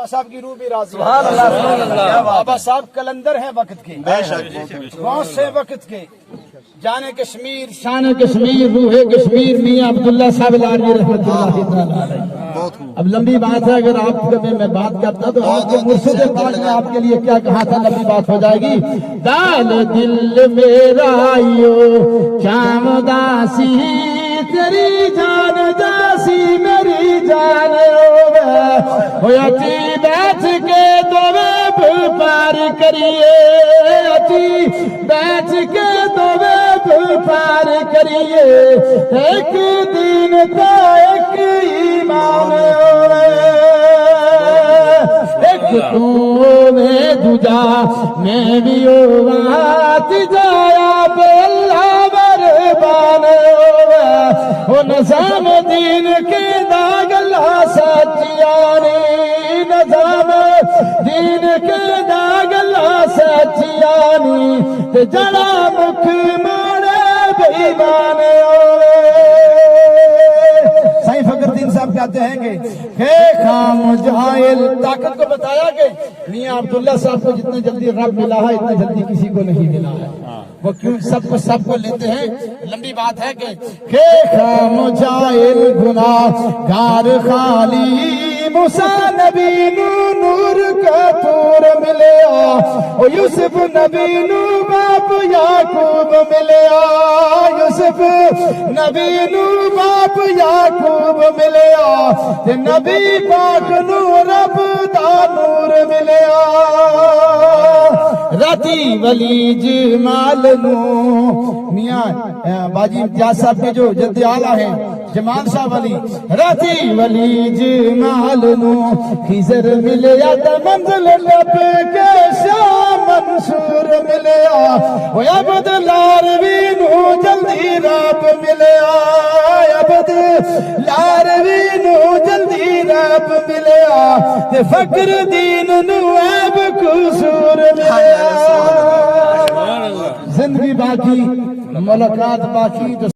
صاحب کی روح بھی راضی ہے۔ بابا صاحب کلندر ہیں وقت کے، کون سے وقت کے، جانے کشمیر، شان کشمیر، روح کشمیر، میاں عبداللہ صاحب لاروی رحمۃ اللہ تعالیٰ علیہ۔ اب لمبی بات ہے، اگر آپ کبھی میں بات کرتا تو آپ کے مرشد پاک نے آپ کے لیے کیا کہا تھا، لمبی بات ہو جائے گی۔ دال دل میرا یو شام داسی، تیری جان داسی میری جان ہوتی بیٹھ کے دو ویب پار کریے، بیٹھ کے دو ویب پار کریے، ایک دین کا ایک ایمان ایک تو میں دوجا میں بھی اوات جایا بے اللہ بربان وہ نظام دین کے داغ اللہ سچیانی، نظام دین کے داغ اللہ سچیانی جڑا مکھ ماڑے بیمان سائیں فخر الدین صاحب کہتے ہیں کہ خام جائل طاقت کو بتایا کہ میاں عبداللہ صاحب کو جتنے جلدی رب ملا ہے اتنے جلدی کسی کو نہیں ملا ہے، وہ کیوں سب کو لیتے ہیں۔ لمبی بات ہے کہ خام جائل گناہ گار خالی موسیٰ نبی نو نور کا تور ملیا، یوسف نبی نو باپ یعقوب ملیا، یوسف نبی نو باپ یعقوب ملیا، تے نبی پاک نو رب دا نور ملیا۔ راتی ولی جمال نو میاں باجی امتیاز صاحب کے جو جد اعلیٰ ہیں جمال صاحب علی، راتی ولی جمال نو خضر ملیا تا منزل لب کے شاہ منصور ملیا، وہ عبد لاروی نو جلدی رب ملیا، عبد لاروی نو جلدی رب ملیا، تے فقر دین نو عیب قصور ملیا۔ زندگی باقی ملاقات باقی۔